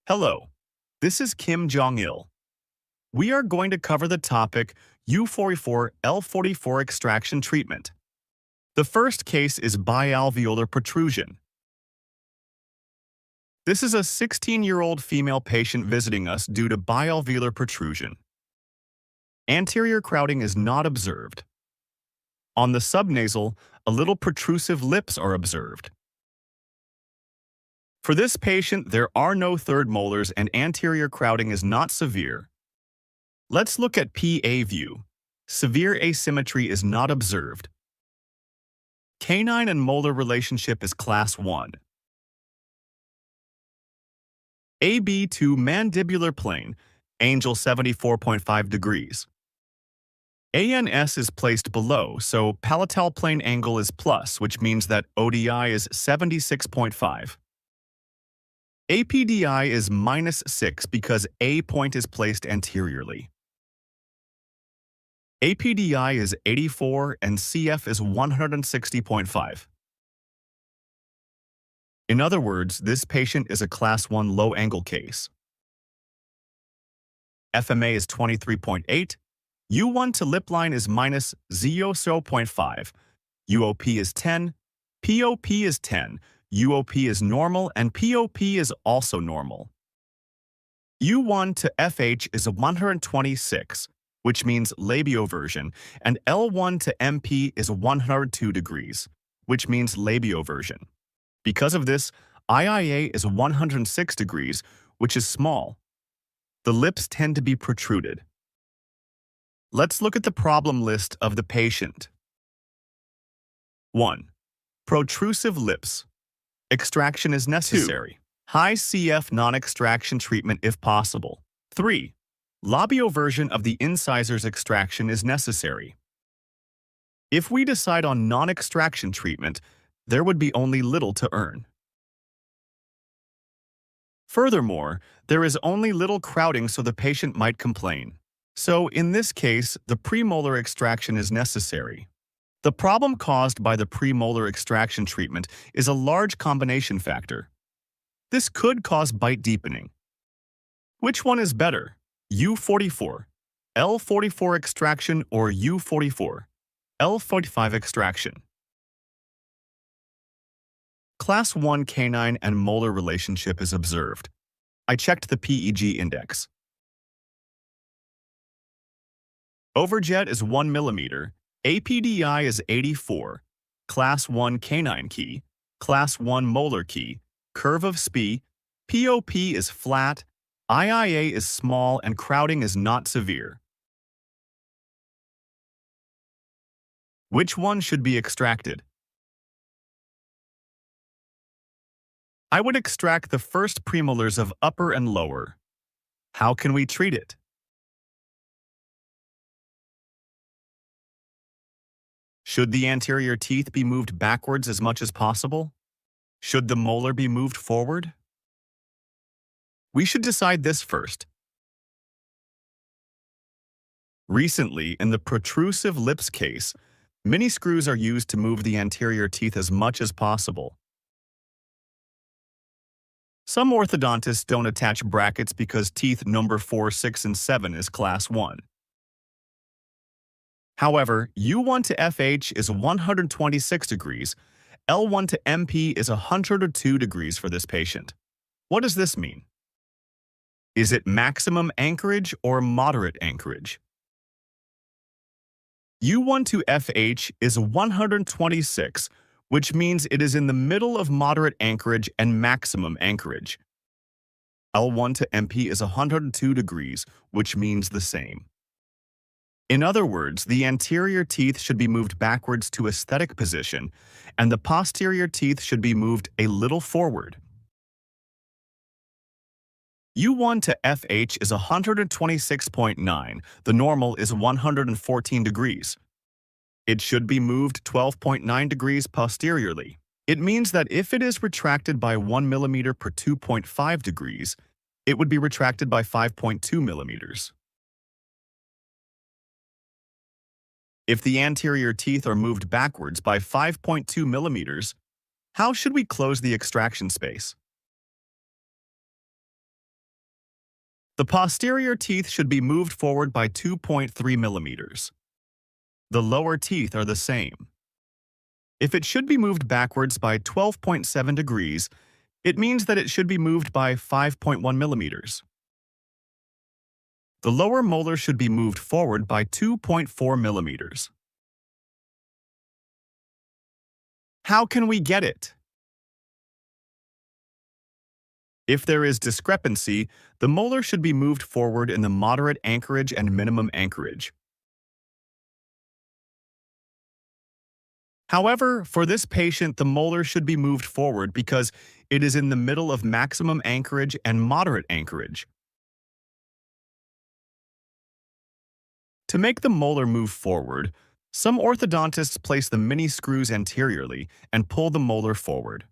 Hello, this is Kim Jong-il. We are going to cover the topic U44 L44 Extraction Treatment. The first case is bialveolar protrusion. This is a 16-year-old female patient visiting us due to bialveolar protrusion. Anterior crowding is not observed. On the subnasal, a little protrusive lips are observed. For this patient, there are no third molars and anterior crowding is not severe. Let's look at PA view. Severe asymmetry is not observed. Canine and molar relationship is class 1. AB to mandibular plane, angle 74.5 degrees. ANS is placed below, so palatal plane angle is plus, which means that ODI is 76.5. APDI is -6 because A point is placed anteriorly. APDI is 84 and CF is 160.5. In other words, this patient is a class 1 low-angle case. FMA is 23.8, U1 to lip line is -0.5, UOP is 10, POP is 10, UOP is normal, and POP is also normal. U1 to FH is 126, which means labioversion, and L1 to MP is 102 degrees, which means labioversion. Because of this, IIA is 106 degrees, which is small. The lips tend to be protruded. Let's look at the problem list of the patient. 1. Protrusive lips. Extraction is necessary. 2. High CF non-extraction treatment if possible. 3. Labioversion of the incisors extraction is necessary. If we decide on non-extraction treatment, there would be only little to earn. Furthermore, there is only little crowding, so the patient might complain. So, in this case, the premolar extraction is necessary. The problem caused by the premolar extraction treatment is a large combination factor. This could cause bite deepening. Which one is better? U44, L44 extraction, or U44, L45 extraction? Class 1 canine and molar relationship is observed. I checked the PEG index. Overjet is 1 mm, APDI is 84, Class 1 canine key, Class 1 molar key, curve of SPI, POP is flat, IIA is small, and crowding is not severe. Which one should be extracted? I would extract the first premolars of upper and lower. How can we treat it? Should the anterior teeth be moved backwards as much as possible? Should the molar be moved forward? We should decide this first. Recently, in the protrusive lips case, mini screws are used to move the anterior teeth as much as possible. Some orthodontists don't attach brackets because teeth number 4, 6, and 7 is class 1. However, U1 to FH is 126 degrees, L1 to MP is 102 degrees for this patient. What does this mean? Is it maximum anchorage or moderate anchorage? U1 to FH is 126, which means it is in the middle of moderate anchorage and maximum anchorage. L1 to MP is 102 degrees, which means the same. In other words, the anterior teeth should be moved backwards to aesthetic position, and the posterior teeth should be moved a little forward. U1 to FH is 126.9. The normal is 114 degrees. It should be moved 12.9 degrees posteriorly. It means that if it is retracted by 1 mm per 2.5 degrees, it would be retracted by 5.2 mm. If the anterior teeth are moved backwards by 5.2 millimeters, how should we close the extraction space? The posterior teeth should be moved forward by 2.3 millimeters. The lower teeth are the same. If it should be moved backwards by 12.7 degrees, it means that it should be moved by 5.1 millimeters. The lower molar should be moved forward by 2.4 millimeters. How can we get it? If there is discrepancy, the molar should be moved forward in the moderate anchorage and minimum anchorage. However, for this patient, the molar should be moved forward because it is in the middle of maximum anchorage and moderate anchorage. To make the molar move forward, some orthodontists place the mini screws anteriorly and pull the molar forward.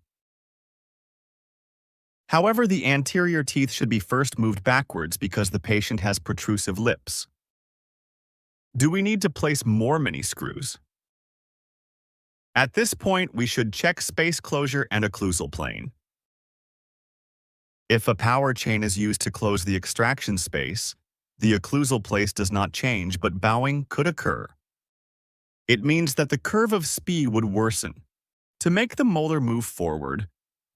However, the anterior teeth should be first moved backwards because the patient has protrusive lips. Do we need to place more mini screws? At this point, we should check space closure and occlusal plane. If a power chain is used to close the extraction space, the occlusal place does not change, but bowing could occur. It means that the curve of SPI would worsen. To make the molar move forward,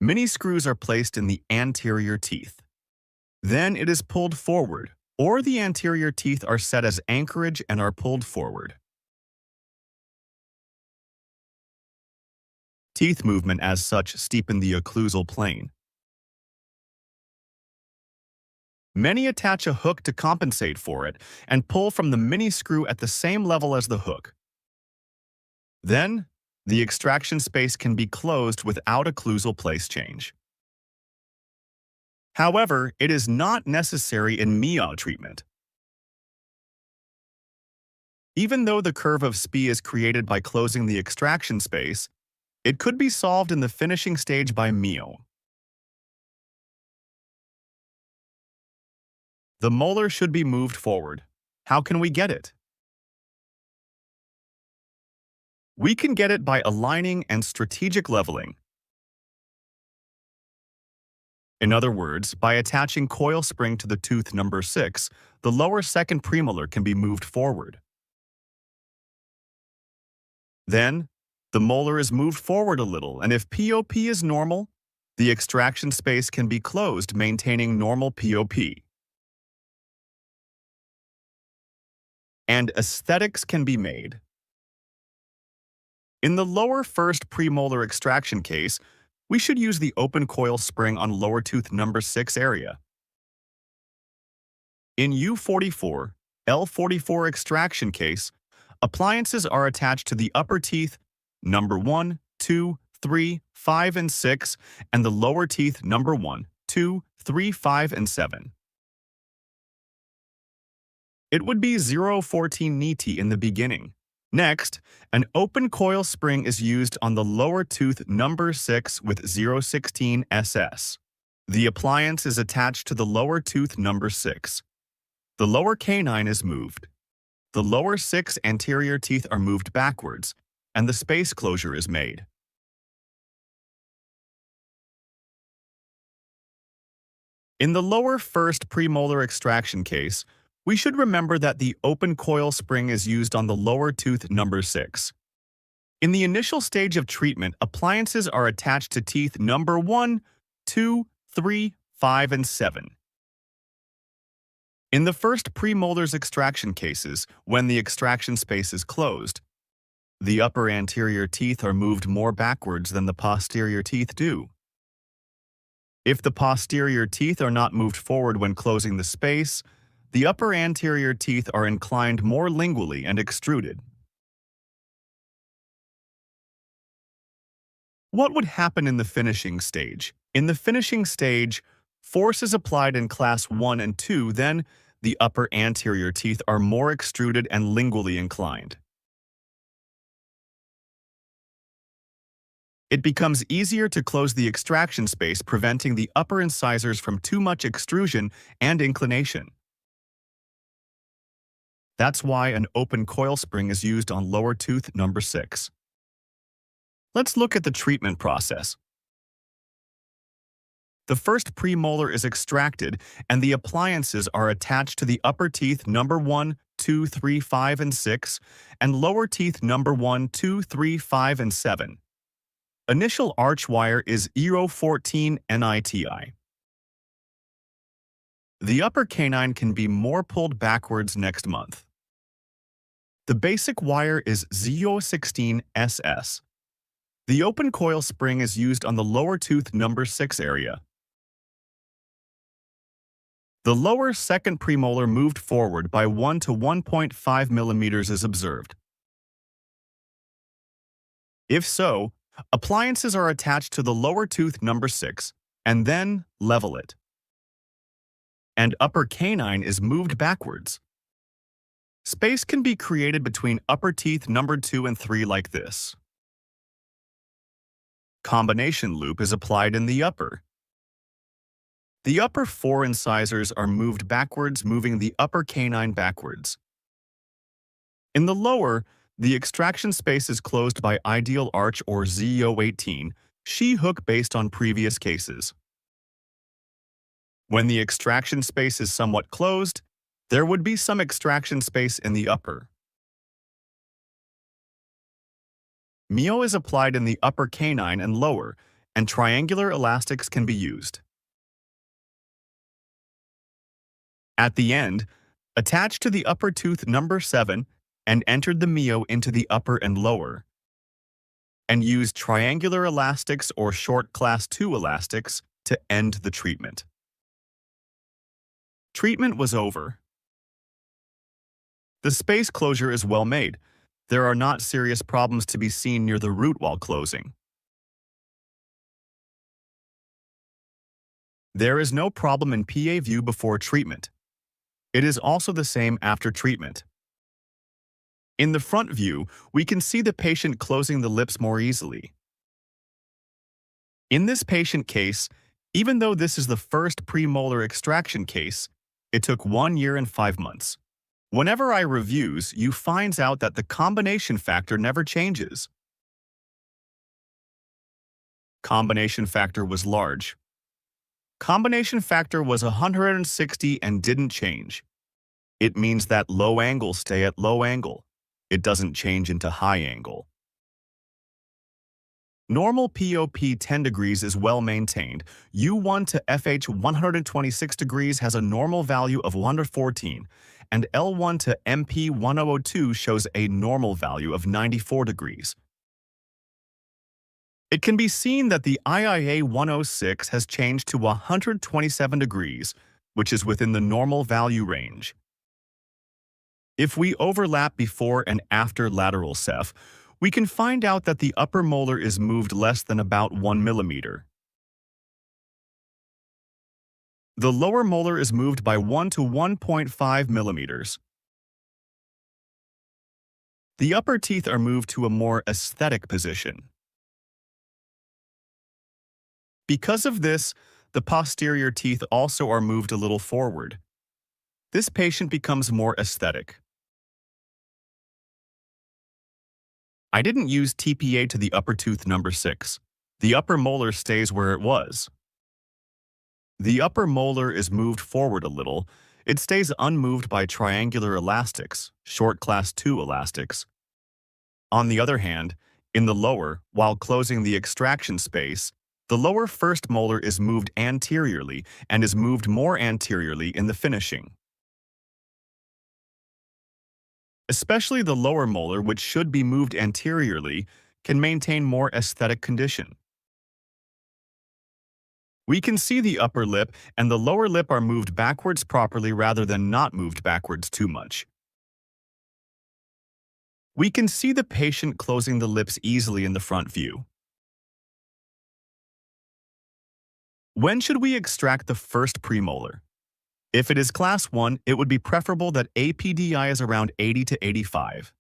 mini screws are placed in the anterior teeth. Then it is pulled forward, or the anterior teeth are set as anchorage and are pulled forward. Teeth movement as such steepen the occlusal plane. Many attach a hook to compensate for it and pull from the mini screw at the same level as the hook. Then, the extraction space can be closed without occlusal place change. However, it is not necessary in MIA treatment. Even though the curve of SPI is created by closing the extraction space, it could be solved in the finishing stage by MIO. The molar should be moved forward. How can we get it? We can get it by aligning and strategic leveling. In other words, by attaching coil spring to the tooth number 6, the lower second premolar can be moved forward. Then, the molar is moved forward a little, and if POP is normal, the extraction space can be closed, maintaining normal POP. And aesthetics can be made. In the lower first premolar extraction case, we should use the open coil spring on lower tooth number 6 area. In U44, L44 extraction case, appliances are attached to the upper teeth number 1, 2, 3, 5, and 6, and the lower teeth number 1, 2, 3, 5, and 7. It would be 0.14 niti in the beginning. Next, an open coil spring is used on the lower tooth number 6 with 0.16 SS. The appliance is attached to the lower tooth number 6. The lower canine is moved. The lower 6 anterior teeth are moved backwards, and the space closure is made. In the lower first premolar extraction case, we should remember that the open coil spring is used on the lower tooth number 6. In the initial stage of treatment, appliances are attached to teeth number 1, 2, 3, 5, and 7. In the first premolars extraction cases, when the extraction space is closed, the upper anterior teeth are moved more backwards than the posterior teeth do. If the posterior teeth are not moved forward when closing the space, the upper anterior teeth are inclined more lingually and extruded. What would happen in the finishing stage? In the finishing stage, force is applied in class 1 and 2, then the upper anterior teeth are more extruded and lingually inclined. It becomes easier to close the extraction space, preventing the upper incisors from too much extrusion and inclination. That's why an open coil spring is used on lower tooth number 6. Let's look at the treatment process. the first premolar is extracted and the appliances are attached to the upper teeth number 1, 2, 3, 5, and 6, and lower teeth number 1, 2, 3, 5, and 7. Initial arch wire is L44 NITI. The upper canine can be more pulled backwards next month. The basic wire is L16 SS. The open coil spring is used on the lower tooth number 6 area. The lower second premolar moved forward by 1 to 1.5 millimeters is observed. If so, appliances are attached to the lower tooth number 6 and then level it. And upper canine is moved backwards. Space can be created between upper teeth number 2 and 3 like this. Combination loop is applied in the upper. The upper 4 incisors are moved backwards, moving the upper canine backwards. In the lower, the extraction space is closed by ideal arch or Z018, she-hook based on previous cases. When the extraction space is somewhat closed, there would be some extraction space in the upper. Mio is applied in the upper canine and lower, and triangular elastics can be used. At the end, attach to the upper tooth number 7 and enter the Mio into the upper and lower, and use triangular elastics or short class 2 elastics to end the treatment. Treatment was over. The space closure is well made. There are not serious problems to be seen near the root while closing. There is no problem in PA view before treatment. It is also the same after treatment. In the front view, we can see the patient closing the lips more easily. In this patient case, even though this is the first premolar extraction case, it took 1 year and 5 months. Whenever I reviews, you finds out that the combination factor never changes. Combination factor was large. Combination factor was 160 and didn't change. It means that low angles stay at low angle. It doesn't change into high angle. Normal POP 10 degrees is well maintained. U1 to FH 126 degrees has a normal value of 114, and L1 to MP 1002 shows a normal value of 94 degrees. It can be seen that the IIA 106 has changed to 127 degrees, which is within the normal value range. If we overlap before and after lateral ceph, we can find out that the upper molar is moved less than about 1 millimeter. The lower molar is moved by 1 to 1.5 millimeters. The upper teeth are moved to a more aesthetic position. Because of this, the posterior teeth also are moved a little forward. This patient becomes more aesthetic. I didn't use TPA to the upper tooth number 6. The upper molar stays where it was. The upper molar is moved forward a little. It stays unmoved by triangular elastics, short class 2 elastics. On the other hand, in the lower, while closing the extraction space, the lower first molar is moved anteriorly and is moved more anteriorly in the finishing. Especially the lower molar, which should be moved anteriorly, can maintain more aesthetic condition. We can see the upper lip and the lower lip are moved backwards properly rather than not moved backwards too much. We can see the patient closing the lips easily in the front view. When should we extract the first premolar? If it is class 1, it would be preferable that APDI is around 80 to 85.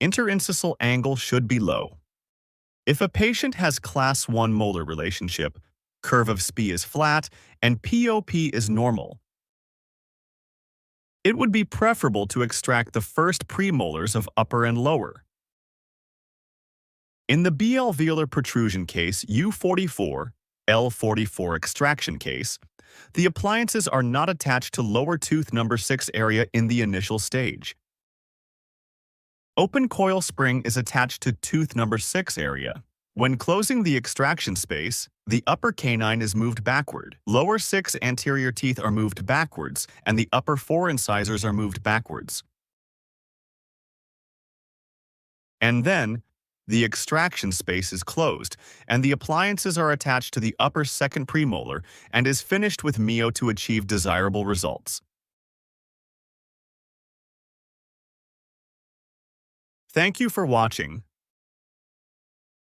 Interincisal angle should be low. If a patient has class 1 molar relationship, curve of SPI is flat, and POP is normal, it would be preferable to extract the first premolars of upper and lower. In the B-alveolar protrusion case U44, L44 extraction case, the appliances are not attached to lower tooth number 6 area in the initial stage. Open coil spring is attached to tooth number 6 area. When closing the extraction space, the upper canine is moved backward, lower 6 anterior teeth are moved backwards, and the upper 4 incisors are moved backwards. And then, the extraction space is closed, and the appliances are attached to the upper 2nd premolar and is finished with Mio to achieve desirable results. Thank you for watching.